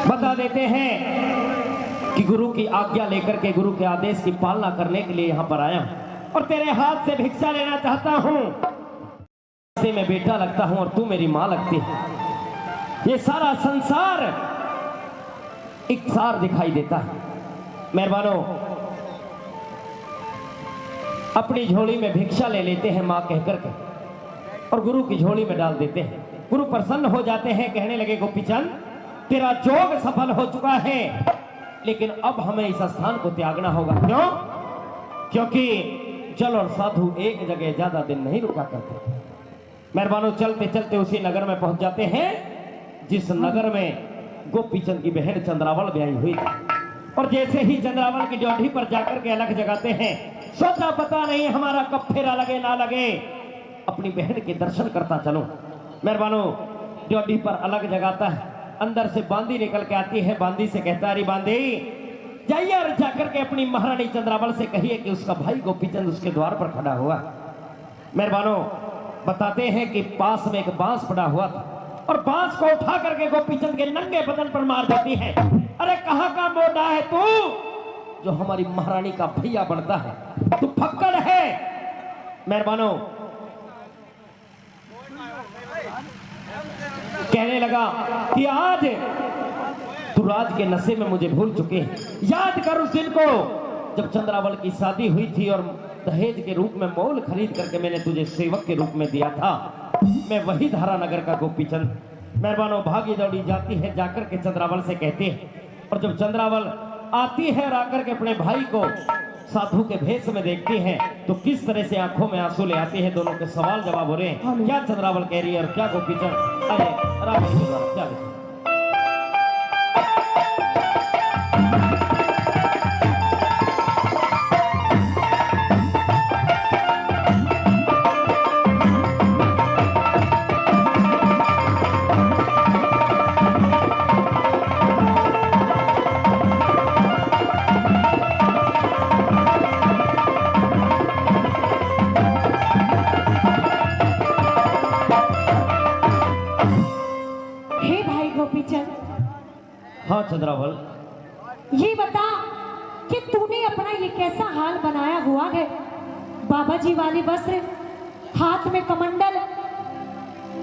बता देते हैं कि गुरु की आज्ञा लेकर के गुरु के आदेश की पालना करने के लिए यहां पर आया और तेरे हाथ से भिक्षा लेना चाहता हूं। से मैं बेटा लगता हूं और तू मेरी मां लगती है। ये सारा संसार एक सार दिखाई देता है। मेहरबानो, अपनी झोली में भिक्षा ले लेते हैं मां कहकर के और गुरु की झोली में डाल देते हैं। गुरु प्रसन्न हो जाते हैं, कहने लगे गोपीचंद तेरा जोग सफल हो चुका है, लेकिन अब हमें इस स्थान को त्यागना होगा। क्यों? क्योंकि जल और साधु एक जगह ज्यादा दिन नहीं रुका करते। मेहरबानो, चलते चलते उसी नगर में पहुंच जाते हैं जिस नगर में गोपीचंद की बहन चंद्रावल ब्याही हुई थी। और जैसे ही चंद्रावल की ड्योढ़ी पर जाकर के अलग जगाते हैं, सोचा पता नहीं हमारा कब फेरा लगे ना लगे, अपनी बहन के दर्शन करता चलो। मेहरबानो, ड्योढ़ी पर अलग जगाता है, अंदर से बांदी निकल के आती है। बांदी से कहता है, अरे बांदी जाइए और जाकर के अपनी महारानी चंद्रावल से कहिए कि उसका भाई गोपीचंद उसके द्वार पर खड़ा हुआ। मेहरबानो, बताते हैं कि पास में एक बांस पड़ा हुआ था और बांस को उठा करके गोपीचंद के नंगे बदन पर मार देती है। अरे कहां का मोटा है तू जो हमारी महारानी का भैया बनता है? तू फक्कड़ है। मेहरबानो, कहने लगा कि आज तू राज के नशे में मुझे भूल चुके हैं। याद कर उस दिन को जब चंद्रावल की शादी हुई थी और दहेज के रूप में मोल खरीद करके मैंने तुझे सेवक के रूप में दिया था। मैं वही धारा नगर का गोपीचंद। मेहरबानो, भागी दौड़ी जाती है, जाकर के चंद्रावल से कहते हैं। और जब चंद्रावल आती है और आकर के अपने भाई को साधु के भेष में देखती है तो किस तरह से आंखों में आंसू ले आती है। दोनों के सवाल जवाब हो रहे हैं, क्या चंद्रावल कह रही है और क्या गोपीचंद। अरे राम क्या चंद्रावल, ये बता कि तूने अपना ये कैसा हाल बनाया हुआ है? बाबा जी वाली वस्त्र, हाथ में कमंडल,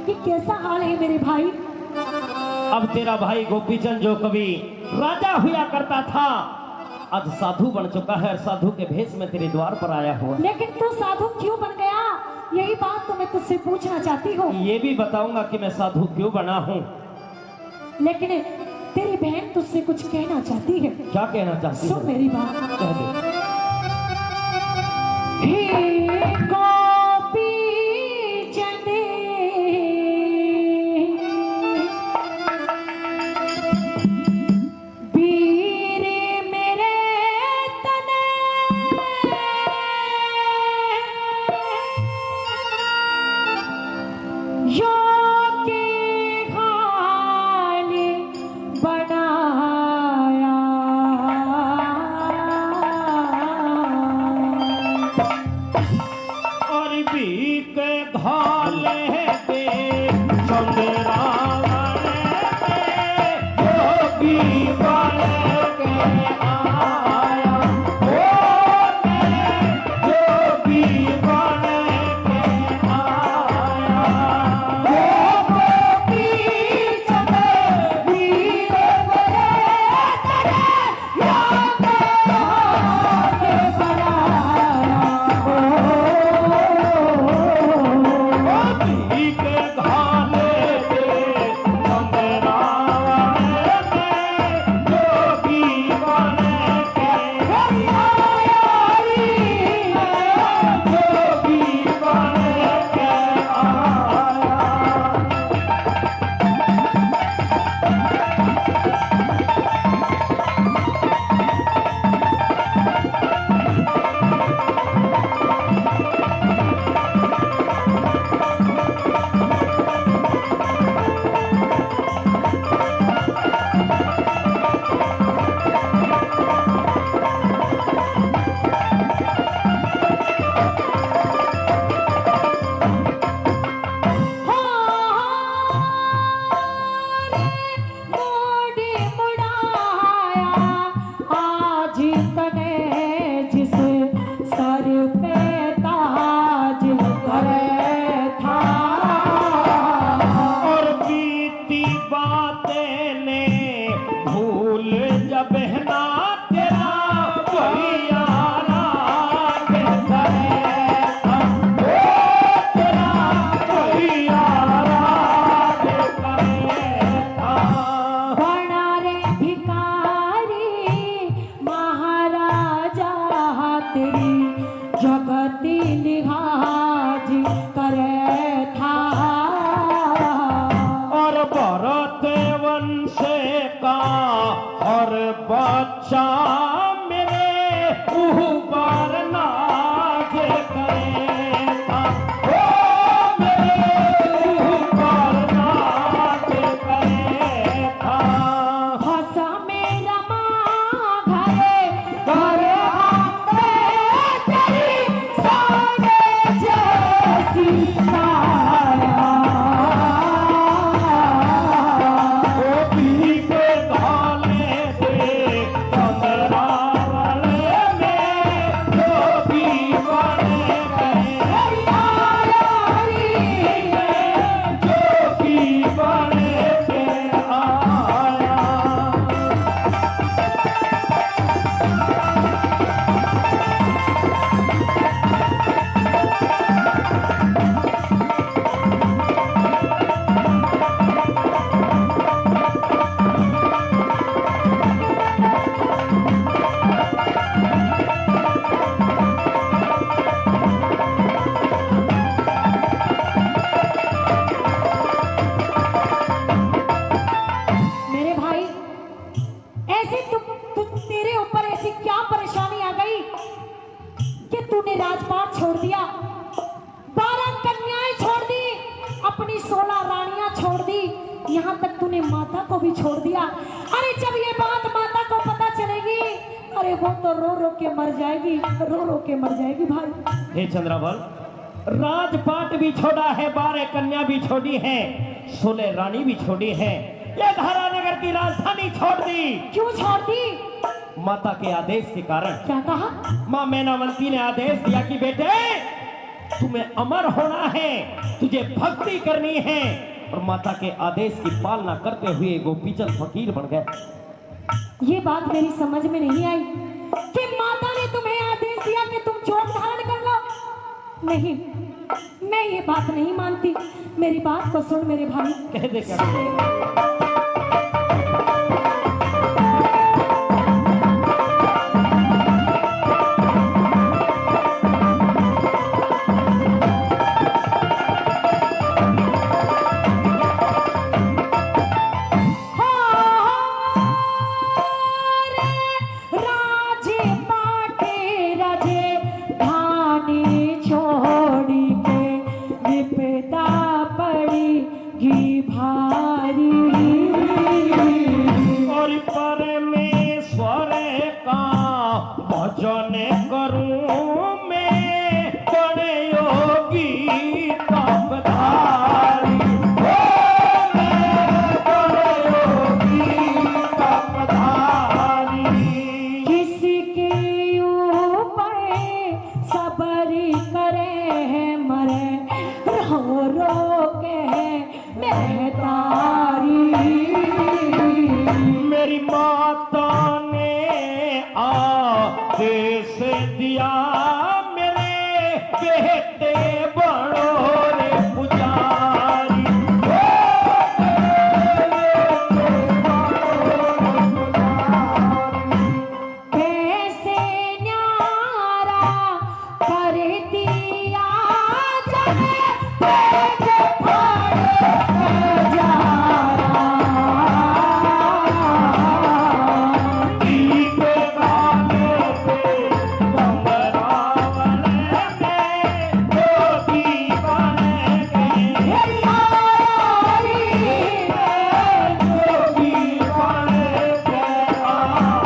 ये कैसा हाल है मेरे भाई? अब तेरा भाई गोपीचंद जो कभी राजा हुआ करता था आज साधु बन चुका है और साधु के भेष में तेरे द्वार पर आया हुआ। लेकिन तू साधु क्यों बन गया? यही बात तो मैं तुझसे पूछना चाहती हूँ। ये भी बताऊंगा कि मैं साधु क्यों बना हूँ। लेकिन तेरी बहन तुझसे कुछ कहना चाहती है। क्या कहना चाहती है? सुन मेरी बात। कह दे। बहना तेरा कोई यारा के करेगा, तेरा कोई यारा के करेगा। बड़ा रे भिखारी महाराजा तेरी जगती लिहाज करे था। और भरत वंश का और बच्चा मेरे ऊपर नाज करेगा, ओ मेरे ऊपर नाज करेगा। हंसा मेरा माँ घरे घरे आते तेरी सागे जैसी काया। ओ पीली के धाले से कंदरावल में जो भी बने गए, जो भी बने के आया। मेरे भाई ऐसे तेरे ऊपर ऐसी क्या परेशानी आ गई कि तूने राजपाट छोड़ दिया, 12 कन्याएं छोड़ दी, अपनी 16 रानियां छोड़ दी, यहाँ तक तूने माता को भी छोड़ दिया। अरे जब ये बात माता को पता चलेगी, अरे वो तो रो रो के मर जाएगी, रो रो के मर जाएगी भाई। हे चंद्रावल, राजपाट भी छोड़ा है, 12 कन्या भी छोड़ी है, 16 रानी भी छोड़ी है, ये धारानगर की राजधानी छोड़ दी। क्यों छोड़ दी? माता के आदेश के कारण। क्या कहा? माँ मैनावंती ने आदेश दिया कि बेटे तुम्हें अमर होना है, तुझे भक्ति करनी है, और माता के आदेश की पालना करते हुए गोपीचंद फकीर बन गए। ये बात मेरी समझ में नहीं आई कि माता ने तुम्हें आदेश दिया कि तुम जोग धारण कर लो। नहीं, मैं ये बात नहीं मानती। मेरी बात को सुन मेरे भाई। कह दे क्या? राजे पाटे राजे धानी छोड़ी के विपदा पड़ी घी भारी। और परमेश्वर का भजन करूं मैं, बड़े योगी तपधारी, बड़े योगी तपधारी। किसके ऊपर सबरी करे मरे, रो रो के महतारी। मेरी माता ने आदेश दिया, मेरे बेटे बड़ो रे पुजारी, कैसे न्यारा कर दिया जगे पेट फाड़ जा। के गाने पे कंदरावल में जोगी बने गए, जोगी बने गए आया।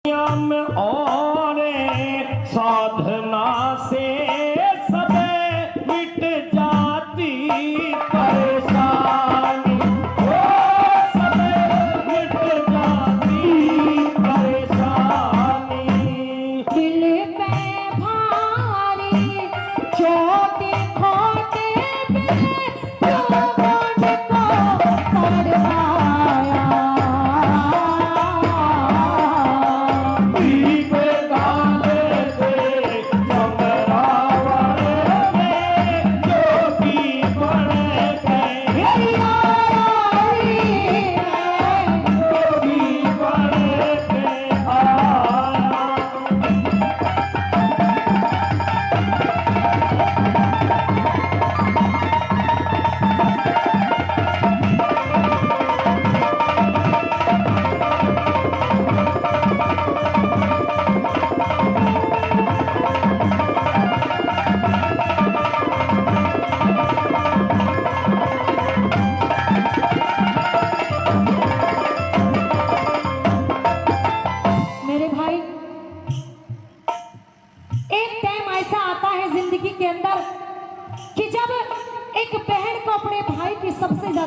नियम और साधना से सब मिट जाती परेशानी,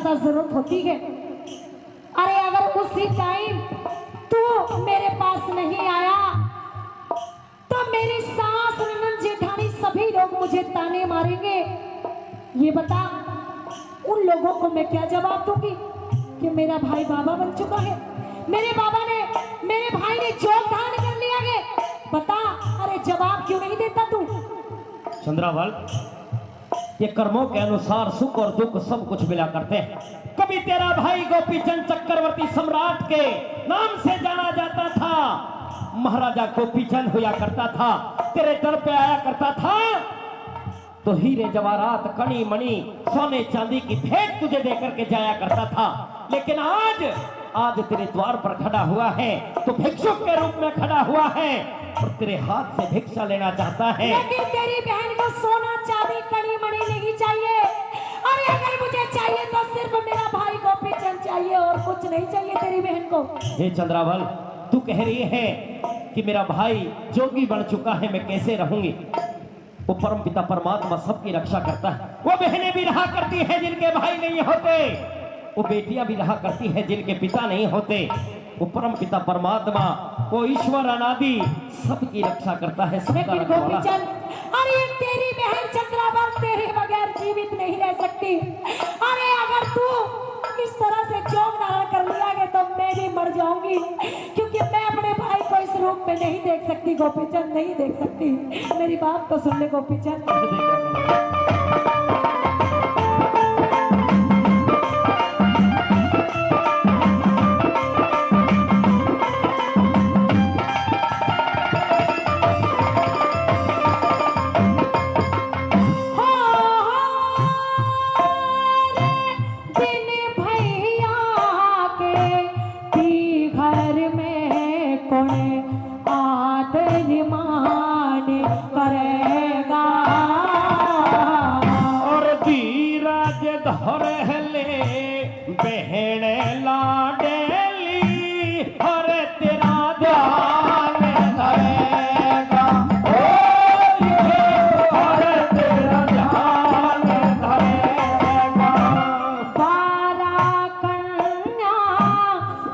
ज्यादा जरूरत होती है। अरे अगर उसी टाइम तू मेरे पास नहीं आया तो मेरी सास, ननद, जेठानी सभी लोग मुझे ताने मारेंगे। ये बता उन लोगों को मैं क्या जवाब दूंगी कि मेरा भाई बाबा बन चुका है, मेरे भाई ने जोग धारण कर लिया है। बता, अरे जवाब क्यों नहीं देता तू? चंद्रावल, ये कर्मों के अनुसार सुख और दुख सब कुछ मिला करते हैं। कभी तेरा भाई गोपीचंद चक्रवर्ती सम्राट के नाम से जाना जाता था, महाराजा गोपीचंद हुआ करता था, तेरे दर पे आया करता था तो हीरे जवाहरात, कणी मणि, सोने चांदी की भेंट तुझे देकर के जाया करता था। लेकिन आज तेरे द्वार पर खड़ा हुआ है तो भिक्षुक के रूप में खड़ा हुआ है और तेरे हाथ से भिक्षा लेना चाहता है। लेकिन तेरी बहन को सोना, चांदी, कणी मणि नहीं चाहिए। अरे अगर मुझे चाहिए तो सिर्फ मेरा भाई गोपीचंद चाहिए और कुछ नहीं चाहिए तेरी बहन को। हे चंद्रावल, तू कह रही है कि मेरा भाई जोगी बन चुका है, मैं कैसे रहूंगी? वो परम पिता परमात्मा सबकी रक्षा करता है। वो बहनें भी रहा करती है जिनके भाई नहीं होते, वो बेटियां भी रहा करती है जिनके पिता नहीं होते। वो परम पिता परमात्मा, वो ईश्वर अनादि सबकी रक्षा करता है, सबका लेकिन रखने वाला। गोपीचंद, अरे तेरी बहन चंद्रावल तेरे बगैर जीवित नहीं रह सकती। अरे अगर तू इस तरह से जोग धारण कर लिया है तो मैं भी मर जाऊंगी, क्योंकि मैं अपने भाई को इस रूप में नहीं देख सकती गोपीचंद, नहीं देख सकती। मेरी बात तो सुन ले गोपीचंद। बहन लाडेली हर तेरा ध्यान धरेगा, हर तेरा ध्यान धरेगा। 12 कन्या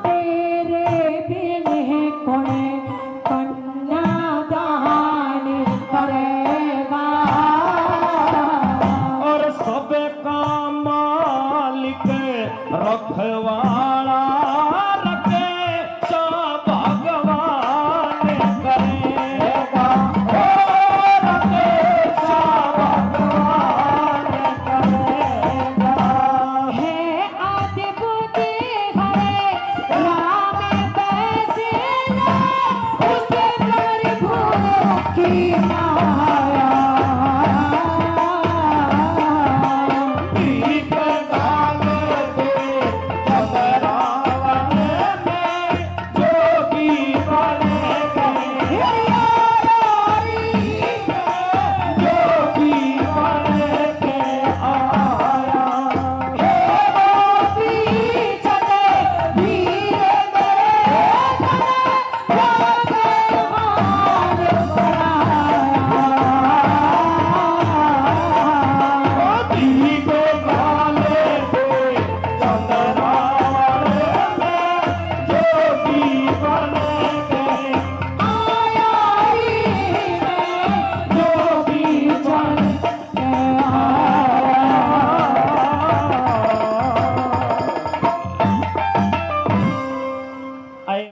तेरे बिन कौन कन्यादान करेगा। और सबका मालिक रखवाला